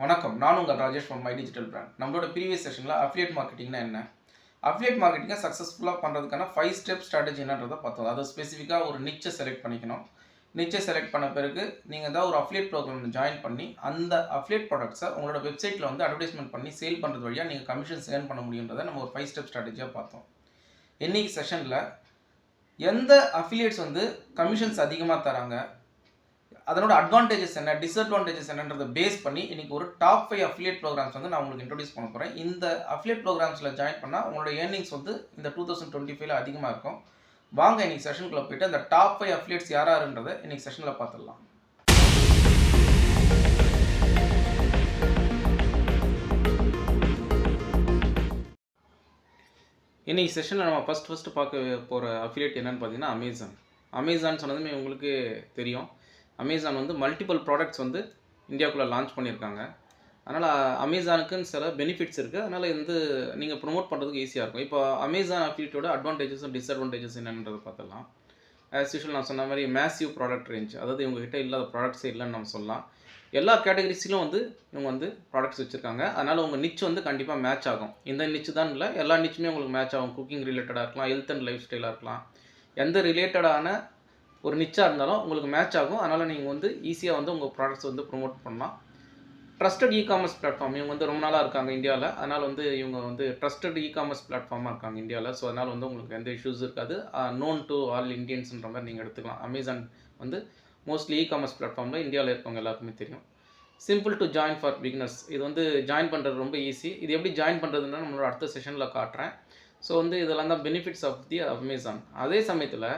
வணக்கம், நான் உங்கள் Rajesh from my digital brand. நம்மளோட ப்ரீவியஸ் செஷனில் அஃபிலியேட் மார்க்கெட்டிங்னா என்ன, அஃபிலியேட் மார்க்கெட்டிங்கை சக்ஸஸ்ஃபுல்லாக பண்ணுறதுக்கான 5 ஸ்டெப் ஸ்ட்ராட்டஜி என்னன்றதை பார்த்தோம். அதை ஸ்பெசிஃபிக்காக ஒரு நிச்சை செலக்ட் பண்ணிக்கணும். நிச்சை செலக்ட் பண்ண பிறகு நீங்கள் தான் ஒரு அஃபிலியேட் ப்ரோக்ராம் ஜாயின் பண்ணி அந்த அஃபிலியேட் ப்ராடக்ட்ஸை உங்களோட வெப்சைட்டில் வந்து அட்வர்டைஸ்மெண்ட் பண்ணி சேல் பண்ணுறது வழியாக நீங்கள் கமிஷன்ஸ் ஏர்ன் பண்ண முடியுன்றதை நம்ம ஒரு 5 ஸ்டெப் ஸ்ட்ராட்டஜியாக பார்த்தோம். இன்னைக்கு செஷனில் எந்த அஃபிலியேட்ஸ் வந்து கமிஷன்ஸ் அதிகமாக தராங்க, அதனோட அட்வான்டேஜஸ் என்ன, டிஸ்அட்வான்டேஜஸ் என்னன்றதை பேஸ் பண்ணி இன்னைக்கு ஒரு டாப் 5 அஃபிலியேட் ப்ரோக்ராம்ஸ் வந்து நான் உங்களுக்கு இன்ட்ரோடியூஸ் பண்ண போகிறேன். இந்த அஃபிலியேட் ப்ரோக்ராம்ஸில் ஜாயின் பண்ணால் உங்களோட ஏர்னிங்ஸ் வந்து இந்த 2025 அதிகமாக இருக்கும். வாங்க இன்னைக்கு செஷனுக்குள்ளே போயிட்டு அந்த டாப் 5 அஃபிலியேட்ஸ் யாராருன்றதை இன்னைக்கு செஷனில் பார்த்துடலாம். இன்னைக்கு செஷனில் நம்ம ஃபஸ்ட்டு பார்க்க போகிற அஃபிலியேட் என்னன்னு பார்த்தீங்கன்னா அமேசான் சொன்னதுமே உங்களுக்கு தெரியும். அமேசான் வந்து மல்டிபிள் ப்ராடக்ட்ஸ் வந்து இந்தியாவுக்குள்ளே லான்ச் பண்ணியிருக்காங்க. அதனால் அமேசானுக்குன்னு சில பெனிஃபிட்ஸ் இருக்குது. அதனால் வந்து நீங்கள் ப்ரொமோட் பண்ணுறதுக்கு ஈஸியாக இருக்கும். இப்போ அமேசான் அஃபிலியேட்டோட அட்வான்டேஜஸும் டிஸ்அட்வான்டேஜஸ் என்னன்றதை பார்த்துடலாம். ஆஸ் யூஷுவல் நான் சொன்ன மாதிரி மேசிவ் ப்ராடக்ட் ரேஞ்ச், அதாவது இவங்ககிட்ட இல்லாத ப்ராடக்ட்ஸே இல்லைன்னு நம்ம சொல்லலாம். எல்லா கேட்டகரிஸிலும் வந்து இவங்க வந்து ப்ராடக்ட்ஸ் வச்சுருக்காங்க. அதனால் உங்கள் நிச் வந்து கண்டிப்பாக மேட்ச் ஆகும். இந்த நிச்சு தான் இல்லை, எல்லா நிச்சுமே உங்களுக்கு மேட்ச் ஆகும். குக்கிங் ரிலேட்டடாக இருக்கலாம், ஹெல்த் அண்ட் லைஃப் ஸ்டைலாக இருக்கலாம், எந்த ரிலேட்டடான ஒரு நிச்சாக இருந்தாலும் உங்களுக்கு மேட்ச் ஆகும். அதனால் நீங்கள் வந்து ஈஸியாக வந்து உங்கள் ப்ராடக்ட்ஸ் வந்து ப்ரொமோட் பண்ணலாம். ட்ரஸ்டட் இ-காமர்ஸ் பிளாட்ஃபார்ம், இவங்க வந்து ரொம்ப நாளாக இருக்காங்க இந்தியாவில். அதனால் வந்து இவங்க வந்து ட்ரஸ்டட் இ-காமர்ஸ் பிளாட்ஃபார்மாக இருக்காங்க இந்தியாவில். ஸோ அதனால் வந்து உங்களுக்கு எந்த இஷ்யூஸ் இருக்காது. நோன் டு ஆல் இந்தியன்ஸ்ன்ற மாதிரி நீங்கள் எடுத்துக்கலாம். அமேசான் வந்து மோஸ்ட்லி இ-காமர்ஸ் பிளாட்ஃபார்மில் இந்தியாவில் இருக்கவங்க எல்லாருக்குமே தெரியும். Simple to join for beginners, இது வந்து ஜாயின் பண்ணுறது ரொம்ப ஈஸி. இது எப்படி ஜாயின் பண்ணுறதுன்னா நம்மளோட அடுத்த செஷனில் காட்டுறேன். ஸோ வந்து இதெல்லாம் தான் பெனிஃபிட்ஸ் ஆஃப் தி அமேசான். அதே சமயத்தில்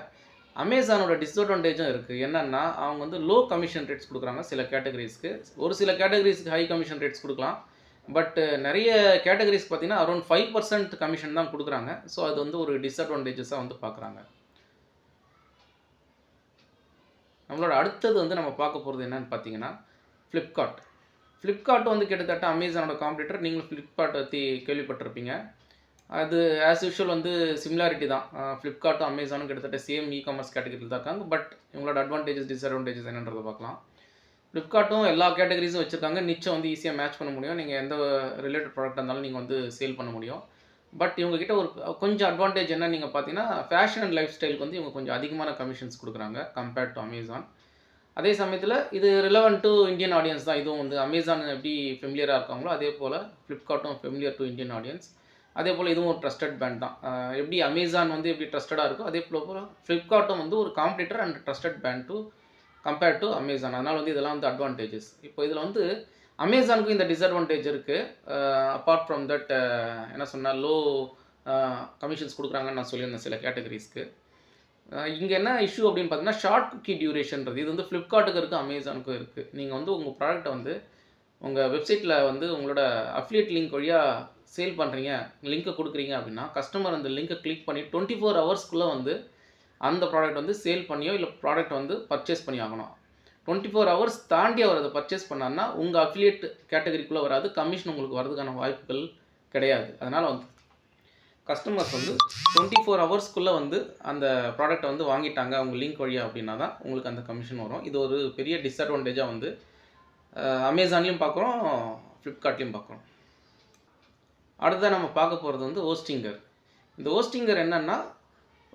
அமேசானோட டிஸ்அட்வான்டேஜும் இருக்குது. என்னென்னா அவங்க வந்து லோ கமிஷன் ரேட்ஸ் கொடுக்குறாங்க சில கேட்டகரிஸ்க்கு. ஒரு சில கேட்டகரிஸ்க்கு ஹை கமிஷன் ரேட்ஸ் கொடுக்கலாம். பட் நிறைய கேட்டகரிஸ் பார்த்திங்கன்னா அரௌண்ட் 5% கமிஷன் தான் கொடுக்குறாங்க. ஸோ அது வந்து ஒரு டிஸ்அட்வான்டேஜஸாக வந்து பார்க்குறாங்க. நம்மளோட அடுத்தது வந்து நம்ம பார்க்க போகிறது என்னென்னு பார்த்தீங்கன்னா ஃப்ளிப்கார்ட் வந்து கிட்டத்தட்ட அமேசானோட காம்படிட்டர். நீங்களும் ஃப்ளிப்கார்ட் பற்றி கேள்விப்பட்டிருப்பீங்க. அது ஆஸ் யூஷுவல் வந்து சிமிலாரிட்டி தான். ஃப்ளிப்கார்ட்டும் அமேசானும் கிட்டத்தட்ட சேம் இ-காமர்ஸ் கேட்டகரியில் தான் இருக்காங்க. பட் இவங்களோட அட்வான்டேஜஸ் டிஸ்அட்வான்டேஜஸ் என்னன்றதை பார்க்கலாம். ஃப்ளிப்கார்ட்டும் எல்லா கேட்டகரிஸும் வச்சுருக்காங்க. நிச்சயம் வந்து ஈஸியாக மேட்ச் பண்ண முடியும். நீங்கள் எந்த ரிலேட்டட் ப்ராடக்ட் இருந்தாலும் நீங்கள் வந்து சேல் பண்ண முடியும். பட் இவங்ககிட்ட ஒரு கொஞ்சம் அட்வான்டேஜ் என்ன நீங்கள் பார்த்தீங்கன்னா, ஃபேஷன் அண்ட் லைஃப் ஸ்டைலுக்கு வந்து இவங்க கொஞ்சம் அதிகமான கமிஷன்ஸ் கொடுக்குறாங்க கம்பேர்ட் டு அமேசான். அதே சமயத்தில் இது ரிலவெண்ட் டு இந்தியன் ஆடியன்ஸ் தான். இதுவும் வந்து அமேசான் எப்படி ஃபெமிலியராக இருக்காங்களோ அதே போல் ஃப்ளிப்கார்ட்டும் ஃபெமிலியர் டு இந்தியன் ஆடியன்ஸ். அதே போல் இதுவும் ஒரு ட்ரஸ்டட் பேண்ட் தான். எப்படி அமேசான் வந்து எப்படி ட்ரஸ்டடாக இருக்கோ அதே போல் ஃப்ளிப்கார்ட்டும் வந்து ஒரு competitor and trusted brand to compared to Amazon. அதனால் வந்து இதெல்லாம் வந்து அட்வான்டேஜஸ். இப்போ இதில் வந்து அமேசானுக்கும் இந்த டிஸ்அட்வான்டேஜ் இருக்குது. அப்பார்ட் ஃப்ரம் தட் என்ன சொன்னால் லோ கமிஷன்ஸ் கொடுக்குறாங்கன்னு நான் சொல்லியிருந்தேன் சில கேட்டகரிஸ்க்கு. இங்கே என்ன இஷ்யூ அப்படின்னு பார்த்தீங்கன்னா ஷார்ட் குக்கி டியூரேஷன்றது. இது வந்து ஃப்ளிப்கார்ட்டுக்கு இருக்குது, அமேசானுக்கும் இருக்குது. நீங்கள் வந்து உங்கள் ப்ராடக்ட்டை வந்து உங்கள் வெப்சைட்டில் வந்து உங்களோட அஃபிலியேட் லிங்க் வழியாக சேல் பண்ணுறீங்க, லிங்க்கை கொடுக்குறீங்க அப்படின்னா கஸ்டமர் அந்த லிங்க்கை கிளிக் பண்ணி 24 ஹவர்ஸ்க்குள்ளே வந்து அந்த ப்ராடக்ட் வந்து சேல் பண்ணியோ இல்லை ப்ராடக்ட் வந்து பர்ச்சேஸ் பண்ணி ஆகணும். 24 ஹவர்ஸ் தாண்டி அவர் அதை பர்ச்சேஸ் பண்ணார்னா உங்கள் அஃபிலியேட் கேட்டகரிக்குள்ளே வராது, கமிஷன் உங்களுக்கு வரதுக்கான வாய்ப்புகள் கிடையாது. அதனால் வந்து கஸ்டமர்ஸ் வந்து 24 ஹவர்ஸ்க்குள்ளே வந்து அந்த ப்ராடக்ட்டை வந்து வாங்கிட்டாங்க உங்கள் லிங்க் வழியாக அப்படின்னா தான் உங்களுக்கு அந்த கமிஷன் வரும். இது ஒரு பெரிய டிஸ்அட்வான்டேஜாக வந்து அமேசான்லேயும் பார்க்குறோம், ஃப்ளிப்கார்ட்லேயும் பார்க்குறோம். அடுத்ததாக நம்ம பார்க்க போகிறது வந்து ஹோஸ்டிங்கர். இந்த ஹோஸ்டிங்கர் என்னென்னா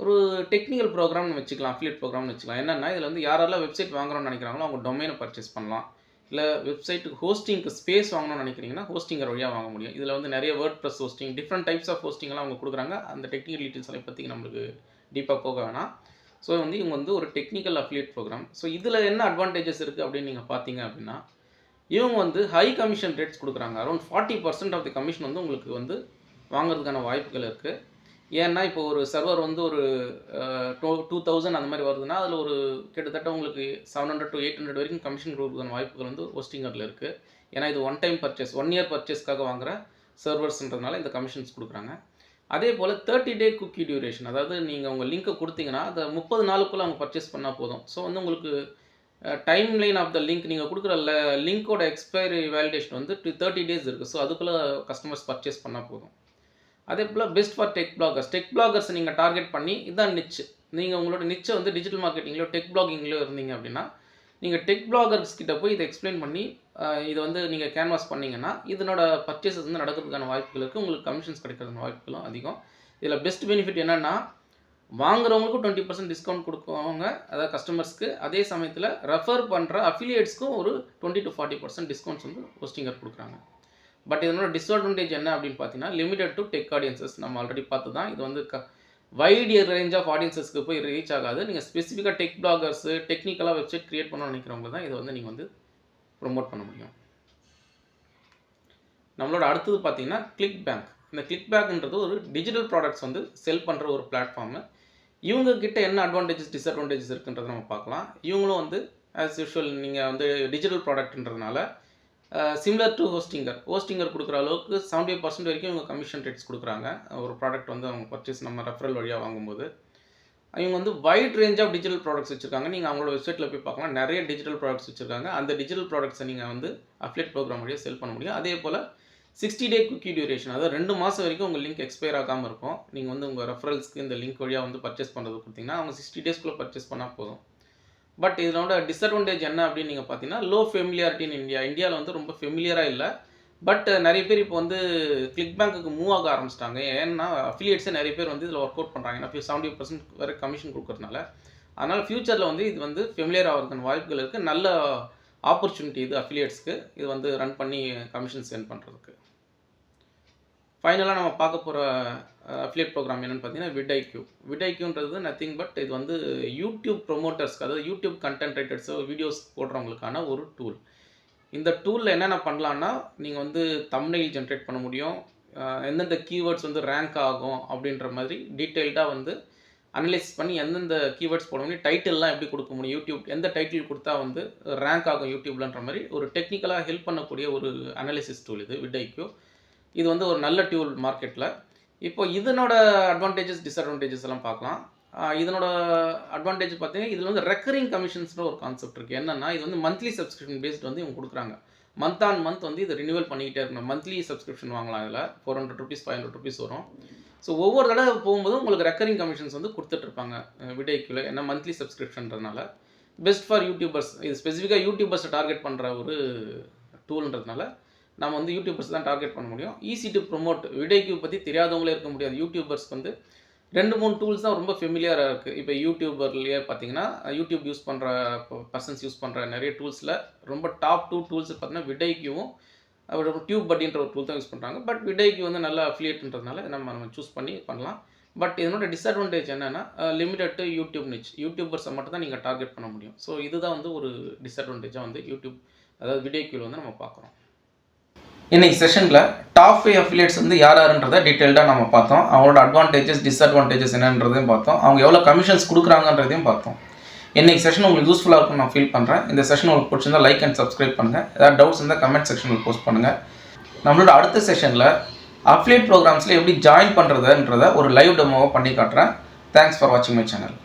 ஒரு டெக்னிக்கல் ப்ரோக்ராம்னு வச்சுக்கலாம், அஃபிலியேட் ப்ரோக்ராம்னு வச்சுக்கலாம். என்னென்னா இதில் வந்து யாரெல்லாம் வெப்சைட் வாங்குறோன்னு நினைக்கிறாங்களோ அவங்க டொமைனை பர்ச்சேஸ் பண்ணலாம். இல்லை வெப்சைட்டுக்கு ஹோஸ்டிங்க்கு ஸ்பேஸ் வாங்கணும்னு நினைக்கிறீங்கன்னா ஹோஸ்டிங்கர் வழியாக வாங்க முடியும். இதில் வந்து நிறைய WordPress hosting, different types of ஹோஸ்டிங்லாம் அவங்க கொடுக்குறாங்க. அந்த டெக்னிக்கல் டீட்டெயில்ஸ் எல்லாம் பற்றி நம்மளுக்கு டீப்பாக போக வேணாம். ஸோ வந்து இவங்க வந்து ஒரு டெக்னிக்கல் அஃபிலியேட் ப்ரோக்ராம். ஸோ இதில் என்ன அட்வான்டேஜஸ் இருக்குது அப்படின்னு நீங்கள் பார்த்தீங்க அப்படின்னா, இவங்க வந்து ஹை கமிஷன் ரேட்ஸ் கொடுக்குறாங்க. அரௌண்ட் 40% ஆஃப் தி கமிஷன் வந்து உங்களுக்கு வந்து வாங்குறதுக்கான வாய்ப்புகள் இருக்குது. ஏன்னா இப்போ ஒரு சர்வர் வந்து ஒரு 2000 அந்த மாதிரி வருதுன்னா அதில் ஒரு கிட்டத்தட்ட உங்களுக்கு 700 to 800 வரைக்கும் கமிஷன் கொடுக்குறதுக்கான வாய்ப்புகள் வந்து ஹோஸ்டிங்கரில் இருக்குது. ஏன்னா இது ஒன் டைம் பர்ச்சேஸ், 1 இயர் பர்ச்சேஸ்க்காக வாங்குகிற சர்வர்ஸ்ன்றதுனால இந்த கமிஷன்ஸ் கொடுக்குறாங்க. அதே போல் 30 டே குக்கி டியூரேஷன், அதாவது நீங்கள் உங்கள் லிங்க்கை கொடுத்தீங்கன்னா அதை 30 நாளுக்குள்ளே அவங்க பர்ச்சேஸ் பண்ணால் போதும். ஸோ வந்து உங்களுக்கு time line of the link, நீங்கள் கொடுக்குற லிங்க்கோட எக்ஸ்பைரி வேலிடேஷன் வந்து 30 டேஸ் இருக்குது. ஸோ அதுக்குள்ளே கஸ்டமர்ஸ் பர்ச்சேஸ் பண்ணால் போதும். அதே போல் பெஸ்ட் ஃபார் டெக் பிளாகர்ஸ் நீங்கள் டார்கெட் பண்ணி இதான் நிச்சு. நீங்கள் உங்களோட நிச்சை வந்து டிஜிட்டல் மார்க்கெட்டிங்லையோ டெக் பிளாகிங்லையோ இருந்தீங்க அப்படின்னா நீங்கள் டெக் பிளாகர்ஸ் கிட்ட போய் இதை எக்ஸ்பிளைன் பண்ணி இதை வந்து நீங்கள் கேன்வாஸ் பண்ணிங்கன்னா இதனோட பர்ச்சேசஸ் வந்து நடக்கிறதுக்கான வாய்ப்புகள் இருக்குது, உங்களுக்கு கமிஷன்ஸ் கிடைக்கிறதுக்கான வாய்ப்புகளும் அதிகம். இதில் பெஸ்ட் பெனிஃபிட் என்னென்னா வாங்குறவங்களுக்கும் 20% டிஸ்கவுண்ட் கொடுக்குவாங்க, அதாவது கஸ்டமர்ஸ்க்கு. அதே சமயத்தில் ரெஃபர் பண்ணுற அஃபிலியேட்ஸ்க்கும் ஒரு 20 to 40% டிஸ்கவுண்ட்ஸ் வந்து ஹோஸ்டிங்கர் கொடுக்குறாங்க. பட் இதனோட டிஸ்அட்வான்டேஜ் என்ன அப்படின்னு பார்த்தீங்கன்னா லிமிடெட் டு டெக் ஆடியன்சஸ். நம்ம ஆல்ரெடி பார்த்து தான் இது வந்து வைட் ரேஞ்ச் ஆஃப் ஆடியன்சஸ்க்கு போய் ரீச் ஆகாது. நீங்கள் ஸ்பெசிஃபிக்காக டெக் பிளாகர்ஸு டெக்னிக்கலாக வெப்சைட் க்ரியேட் பண்ணணும்னு நினைக்கிறவங்க தான் இதை வந்து நீங்கள் வந்து ப்ரொமோட் பண்ண முடியும். நம்மளோட அடுத்தது பார்த்தீங்கன்னா கிளிக் பேங்க். இந்த கிளிக் பேங்க்ன்றது ஒரு டிஜிட்டல் ப்ராடக்ட்ஸ் வந்து செல் பண்ணுற ஒரு பிளாட்ஃபார்மு. இவங்கக்கிட்ட என்ன அட்வான்டேஜஸ் டிஸ்அட்வான்டேஜஸ் இருக்குன்றதை நம்ம பார்க்கலாம். இவங்களும் வந்து ஆஸ் யூஷுவல் நீங்கள் வந்து டிஜிட்டல் ப்ராடக்ட்ன்றதுனால சிமிலர் டு ஹோஸ்டிங்கர் கொடுக்குற அளவுக்கு 70% வரைக்கும் இவங்க கமிஷன் ரேட்ஸ் கொடுக்குறாங்க. ஒரு ப்ராடக்ட் வந்து அவங்க பர்ச்சேஸ் நம்ம ரெஃபரல் வழியாக வாங்கும்போது இவங்க வந்து wide range of digital products வச்சுருக்காங்க. நீங்கள் அவங்களோட வெப்சைட்டில் போய் பார்க்கலாம், நிறைய டிஜிட்டல் ப்ராடக்ட்ஸ் வச்சுருக்காங்க. அந்த டிஜிட்டல் ப்ராடக்ட்ஸை நீங்கள் வந்து அஃபிலியேட் ப்ரோக்ராம் வழியாக செல் பண்ண முடியும். அதே போல் 60 day குக்கி டியூரேஷன், அதாவது 2 மாதம் வரைக்கும் உங்கள் லிங்க் எக்ஸ்பயர் ஆகாமல் இருக்கும். நீங்கள் வந்து உங்கள் ரெஃபரல்ஸ்க்கு இந்த லிங்க் வழியாக வந்து பர்ச்சேஸ் பண்ணுறது கொடுத்தீங்கன்னா அவங்க 60 daysக்குள்ளே பர்ச்சேஸ் பண்ணால் போதும். பட் இதனோட டிஸ்அட்வான்டேஜ் என்ன அப்படின்னு நீங்கள் பார்த்தீங்கன்னா லோ ஃபெமிலியாரிட்டி இன் இந்தியாவில் வந்து ரொம்ப ஃபெமிலியராக இல்லை. பட் நிறைய பேர் இப்போ வந்து கிளிக் பேங்க்குக்கு மூவ் ஆக ஆரம்பிச்சிட்டாங்க. ஏன்னா அஃபிலியேட்ஸே நிறைய பேர் வந்து இதில் ஒர்க் அவுட் பண்ணுறாங்க. ஏன்னா 70% வரை கமிஷன் கொடுக்கறதுனால. அதனால் ஃப்யூச்சரில் வந்து இது வந்து ஃபெமிலியர் ஆகிறதுக்கான வாய்ப்புகள் இருக்குது. நல்ல ஆப்பர்ச்சுனிட்டி இது அஃபிலியேட்ஸ்க்கு, இது வந்து ரன் பண்ணி கமிஷன் சென்ட் பண்ணுறதுக்கு. ஃபைனலாக நம்ம பார்க்க போகிற அஃபிலியேட் ப்ரோக்ராம் என்னென்னு பார்த்தீங்கன்னா விட்ஐக்யூ. விட்ஐக்யூன்றது நத்திங் பட் இது வந்து யூடியூப் ப்ரொமோட்டர்ஸ்க்கு, அதாவது யூடியூப் கண்டென்ட் ரைட்டர்ஸோ வீடியோஸ் போடுறவங்களுக்கான ஒரு டூல். இந்த டூலில் என்னென்ன பண்ணலான்னா நீங்கள் வந்து தம்ப்நெயில் ஜென்ரேட் பண்ண முடியும், எந்தெந்த கீவேர்ட்ஸ் வந்து ரேங்க் ஆகும் அப்படின்ற மாதிரி டீட்டெயில்டாக வந்து அனலைஸ் பண்ணி எந்தெந்த கீவேர்ட்ஸ் போட முடியும், டைட்டில்லாம் எப்படி கொடுக்க முடியும், யூடியூப் எந்த டைட்டில் கொடுத்தா வந்து ரேங்க் ஆகும் யூடியூப்லன்ற மாதிரி ஒரு டெக்னிக்கலாக ஹெல்ப் பண்ணக்கூடிய ஒரு அனாலிசிஸ் டூல் இது விட்ஐக்யூ. இது வந்து ஒரு நல்ல டூல் மார்க்கெட்டில். இப்போ இதனோட அட்வான்டேஜஸ் டிஸ்அட்வான்டேஜஸ் எல்லாம் பார்க்கலாம். இதனோட அட்வான்டேஜ் பார்த்தீங்கன்னா இதில் வந்து ரெக்கரிங் கமிஷன்ஸ்னு ஒரு கான்செப்ட் இருக்குது. என்னென்னா இது வந்து மந்த்லி சப்ஸ்கிரிப்ஷன் பேஸ்ட் வந்து இவங்க கொடுக்குறாங்க. மந்த் ஆன் மந்த் வந்து இதை ரினியூவல் பண்ணிக்கிட்டே இருக்கணும். மந்த்லி சப்ஸ்கிரிப்ஷன் வாங்கலாம். இதில் 400 rupees 500 rupees வரும். ஸோ ஒவ்வொரு தடவை போகும்போது உங்களுக்கு ரெக்கரிங் கமிஷன்ஸ் வந்து கொடுத்துட்ருப்பாங்க விட்ஐக்யூவில். ஏன்னா மந்த்லி சப்ஸ்கிரிப்ஷன்றதுனால பெஸ்ட் ஃபார் யூடியூபர்ஸ். இது ஸ்பெசிஃபிக்காக யூடியூபர்ஸை டார்கெட் பண்ணுற ஒரு டூல்ன்றதுனால நம்ம வந்து யூடியூபர்ஸ் தான் டார்கெட் பண்ண முடியும். Easy to promote. விட்ஐக்யூ பற்றி தெரியாதவங்களே இருக்க முடியாது. யூடியூபர்ஸ்க்கு வந்து 2-3 டூல்ஸ் தான் ரொம்ப ஃபெமிலியராக இருக்குது. இப்போ யூடியூபர்லேயே பார்த்தீங்கன்னா யூடியூப் யூஸ் பண்ணுற பர்சன்ஸ் யூஸ் பண்ணுற நிறைய டூல்ஸில் ரொம்ப டாப் 2 டூல்ஸ் பார்த்தீங்கன்னா விட்ஐக்யூவும் டியூப் பட்டின்ற ஒரு டூல் தான் யூஸ் பண்ணுறாங்க. பட் விட்ஐக்யூ வந்து நல்ல அஃபிலியேட்ன்றதுனால நம்ம சூஸ் பண்ணி பண்ணலாம். பட் இதனோட டிஸ்அட்வான்டேஜ் என்னென்னா லிமிடெட் டு யூடியூப் நிச், யூடியூபர்ஸை மட்டும் தான் நீங்கள் டார்கெட் பண்ண முடியும். ஸோ இதுதான் வந்து ஒரு டிஸ்அட்வான்டேஜாக வந்து யூடியூப், அதாவது விட்ஐக்யூவில் வந்து நம்ம பார்க்குறோம். இன்னைக்கு செஷனில் டாப் 5 அஃபிலியேட்ஸ் வந்து யாருன்றதை டீட்டெயில்டாக நம்ம பார்த்தோம். அவங்களோட அட்வான்டேஜஸ் டிஸ்அட்வான்டேஜஸ் என்னன்றதையும் பார்த்தோம். அவங்க எவ்வளோ கமிஷன்ஸ் கொடுக்குறாங்கன்றதையும் பார்த்தோம். இன்னைக்கு செஷன் உங்களுக்கு யூஸ்ஃபுல்லாக இருக்கும்னு நான் ஃபீல் பண்ணுறேன். இந்த செஷன் உங்களுக்கு பிடிச்சிருந்தா லைக் அண்ட் சப்ஸ்கிரைப் பண்ணுங்கள். ஏதாவது டவுட்ஸ் இருந்தால் கமெண்ட் செக்ஷனில் போஸ்ட் பண்ணுங்கள். நம்மளோட அடுத்த செஷனில் அஃபிலியேட் ப்ரோக்ராம்ஸில் எப்படி ஜாயின் பண்ணுறதுன்றதை ஒரு லைவ் டெமோவை பண்ணி காட்டுறேன். தேங்க்ஸ் ஃபார் வாட்சிங் மை சேனல்.